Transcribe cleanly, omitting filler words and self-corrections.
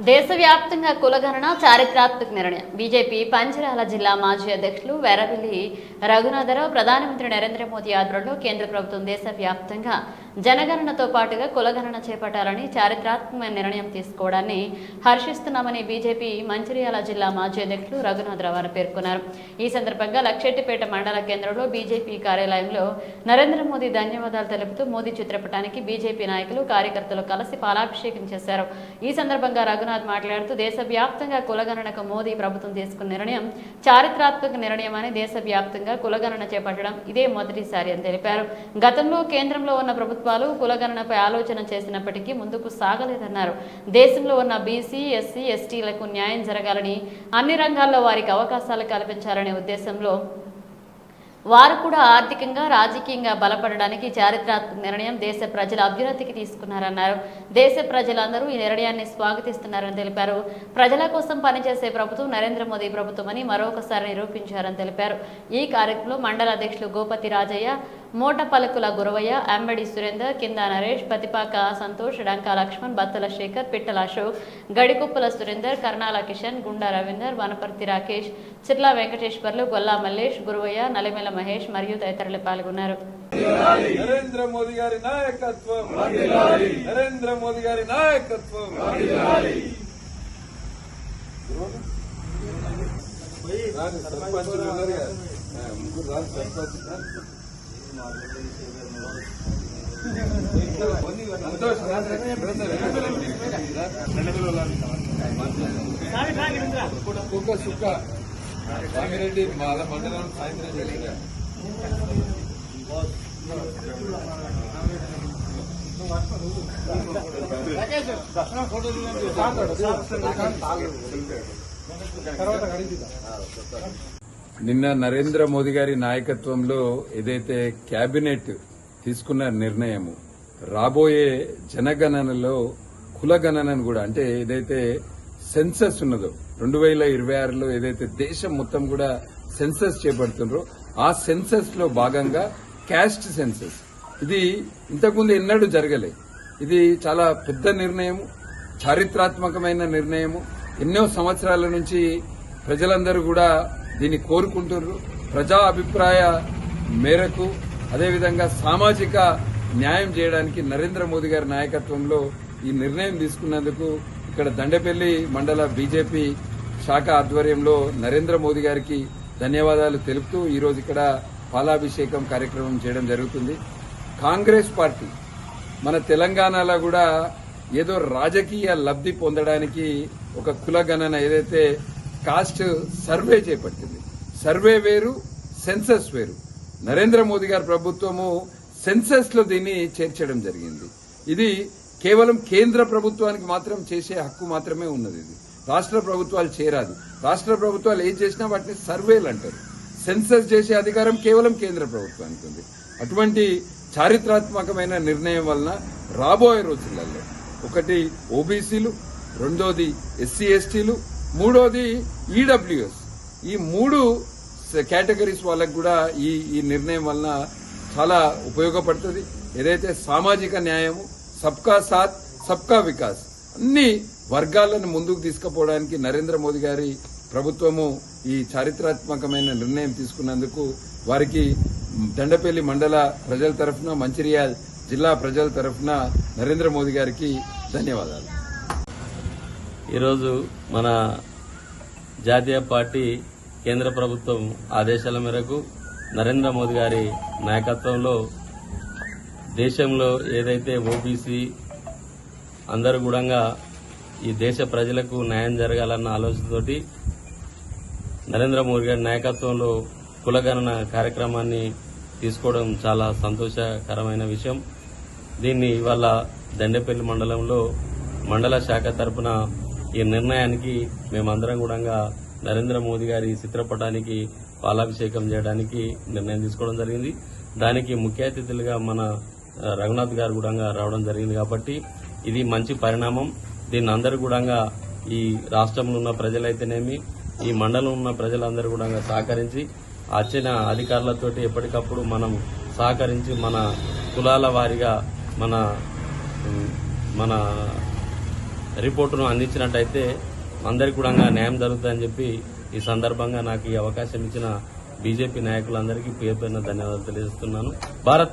దేశవ్యాప్తంగా కులగణన చారిత్రాత్మక నిర్ణయం. బీజేపీ పంచరాల జిల్లా మాజీ అధ్యక్షులు వెరవెల్లి రఘునాథరావు ప్రధానమంత్రి నరేంద్ర మోదీ ఆధ్వర్యంలో కేంద్ర ప్రభుత్వం దేశవ్యాప్తంగా జనగణనతో పాటుగా కులగణన చేపట్టాలని చారిత్రాత్మక నిర్ణయం తీసుకోవడాన్ని హర్షిస్తున్నామని బీజేపీ మంచిర్యాల జిల్లా మాజీ అధ్యక్షులు రఘునాథరావు పేర్కొన్నారు. ఈ సందర్భంగా లక్షెట్టిపేట మండల కేంద్రంలో బీజేపీ కార్యాలయంలో నరేంద్ర మోదీ ధన్యవాదాలు తెలుపుతూ మోదీ చిత్రపటానికి బీజేపీ నాయకులు కార్యకర్తలు కలిసి పాలాభిషేకం చేశారు. ఈ సందర్భంగా రఘునాథ్ మాట్లాడుతూ దేశవ్యాప్తంగా కులగణనకు మోదీ ప్రభుత్వం తీసుకున్న నిర్ణయం చారిత్రాత్మక నిర్ణయం అని, దేశవ్యాప్తంగా కులగణన చేపట్టడం ఇదే మొదటిసారి అని తెలిపారు. గతంలో కేంద్రంలో ఉన్న ప్రభుత్వాలు కులగణనపై ఆలోచన చేసినప్పటికీ ముందుకు సాగలేదన్నారు. దేశంలో ఉన్న బీసీ, ఎస్సీ, ఎస్టీలకు న్యాయం జరగాలని, అన్ని రంగాల్లో వారికి అవకాశాలు కల్పించాలనే ఉద్దేశంలో వారు కూడా ఆర్థికంగా రాజకీయంగా బలపడడానికి చారిత్రాత్మక నిర్ణయం దేశ ప్రజల అభ్యున్నతికి తీసుకున్నారన్నారు. దేశ ప్రజలందరూ ఈ నిర్ణయాన్ని స్వాగతిస్తున్నారని తెలిపారు. ప్రజల కోసం పనిచేసే ప్రభుత్వం నరేంద్ర మోదీ ప్రభుత్వమని మరొకసారి నిరూపించారని తెలిపారు. ఈ కార్యక్రమంలో మండల అధ్యక్షులు గోపతి రాజయ్య, మోట పలుకుల గురవయ్య, అంబడి సురేందర్, కింద నరేష్, పతిపాక సంతోష్, డంకా లక్ష్మణ్, బత్తల శేఖర్, పిట్టల అశోక్, గడికుప్పల సురేందర్, కర్ణాల కిషన్, గుండా రవీందర్, వనపర్తి రాకేష్, చిర్లా వెంకటేశ్వర్లు, గొల్లా మల్లేష్, గురువయ్య, నలిమెల మహేష్ మరియు తదితరులు పాల్గొన్నారు. నరేంద్ర మోదీ గారి నాయకత్వం, నరేంద్ర మోదీ గారి నాయకత్వం. సుక్క రామిరెడ్డి మండలం సాయంత్రం జరిగింది. నిన్న నరేంద్ర మోదీ గారి నాయకత్వంలో ఏదైతే కేబినెట్ తీసుకున్న నిర్ణయము రాబోయే జనగణనలో కులగణనను కూడా, అంటే ఏదైతే సెన్సస్ ఉన్నదో 2026లో ఏదైతే దేశం మొత్తం కూడా సెన్సస్ చేపడుతుండ్రో ఆ సెన్సస్ లో భాగంగా క్యాస్ట్ సెన్సస్, ఇది ఇంతకుముందు ఎన్నడూ జరగలేదు. ఇది చాలా పెద్ద నిర్ణయము, చారిత్రాత్మకమైన నిర్ణయము. ఎన్నో సంవత్సరాల నుంచి ప్రజలందరూ కూడా దీన్ని కోరుకుంటున్నారు. ప్రజా అభిప్రాయ మేరకు, అదేవిధంగా సామాజిక న్యాయం చేయడానికి నరేంద్ర మోదీ గారి నాయకత్వంలో ఈ నిర్ణయం తీసుకున్నందుకు ఇక్కడ దండేపల్లి మండల బీజేపీ శాఖ ఆధ్వర్యంలో నరేంద్ర మోదీ గారికి ధన్యవాదాలు తెలుపుతూ ఈరోజు ఇక్కడ పాలాభిషేకం కార్యక్రమం చేయడం జరుగుతుంది. కాంగ్రెస్ పార్టీ మన తెలంగాణలో కూడా ఏదో రాజకీయ లబ్ధి పొందడానికి ఒక కులగణన ఏదైతే కాస్ట్ సర్వే చేపట్టింది, సర్వే వేరు, సెన్సస్ వేరు. నరేంద్ర మోదీ గారి ప్రభుత్వము సెన్సస్ లో దీన్ని చేర్చడం జరిగింది. ఇది కేవలం కేంద్ర ప్రభుత్వానికి మాత్రం చేసే హక్కు మాత్రమే ఉన్నది. ఇది రాష్ట్ర ప్రభుత్వాలు చేరాదు. రాష్ట్ర ప్రభుత్వాలు ఏం చేసినా వాటిని సర్వేలు అంటారు. సెన్సస్ చేసే అధికారం కేవలం కేంద్ర ప్రభుత్వానికి ఉంది. అటువంటి చారిత్రాత్మకమైన నిర్ణయం వలన రాబోయే రోజులలో ఒకటి ఓబీసీలు, రెండోది ఎస్సీ ఎస్టీలు, మూడోది ఈడబ్ల్యూఎస్, ఈ 3 కేటగిరీస్ వాళ్ళకు కూడా ఈ నిర్ణయం వలన చాలా ఉపయోగపడుతుంది. ఏదైతే సామాజిక న్యాయము, సబ్కా సాత్ సబ్కా వికాస్, అన్ని వర్గాలను ముందుకు తీసుకుపోవడానికి నరేంద్ర మోదీ గారి ప్రభుత్వము ఈ చారిత్రాత్మకమైన నిర్ణయం తీసుకున్నందుకు వారికి దండపల్లి మండల ప్రజల తరఫున, మంచిర్యాల జిల్లా ప్రజల తరఫున నరేంద్ర మోదీ గారికి ధన్యవాదాలు. ఈరోజు మన జాతీయ పార్టీ కేంద్ర ప్రభుత్వం ఆదేశాల మేరకు నరేంద్ర మోదీ గారి నాయకత్వంలో దేశంలో ఏదైతే ఓబీసీ అందరూ కూడా ఈ దేశ ప్రజలకు న్యాయం జరగాలన్న ఆలోచనతోటి నరేంద్ర మోదీ గారి నాయకత్వంలో కులగణన కార్యక్రమాన్ని తీసుకోవడం చాలా సంతోషకరమైన విషయం. దీన్ని ఇవాళ దండేపల్లి మండలంలో మండల శాఖ తరపున ఈ నిర్ణయానికి మేమందరం కూడా నరేంద్ర మోదీ గారి చిత్రపటానికి పాలాభిషేకం చేయడానికి నిర్ణయం తీసుకోవడం జరిగింది. దానికి ముఖ్య అతిథులుగా మన రఘునాథ్ గారు కూడా రావడం జరిగింది. కాబట్టి ఇది మంచి పరిణామం. దీన్ని అందరూ కూడా ఈ రాష్ట్రంలో ఉన్న ప్రజలైతేనేమి, ఈ మండలం ఉన్న ప్రజలందరూ కూడా సహకరించి వచ్చిన అధికారులతోటి ఎప్పటికప్పుడు మనం సహకరించి మన కులాల వారీగా మన రిపోర్టును అందించినట్టయితే అందరికీ కూడా న్యాయం జరుగుతుందని చెప్పి ఈ సందర్భంగా నాకు ఈ అవకాశం ఇచ్చిన బీజేపీ నాయకులందరికీ పేరు పేరున ధన్యవాదాలు తెలియజేస్తున్నాను. భారత్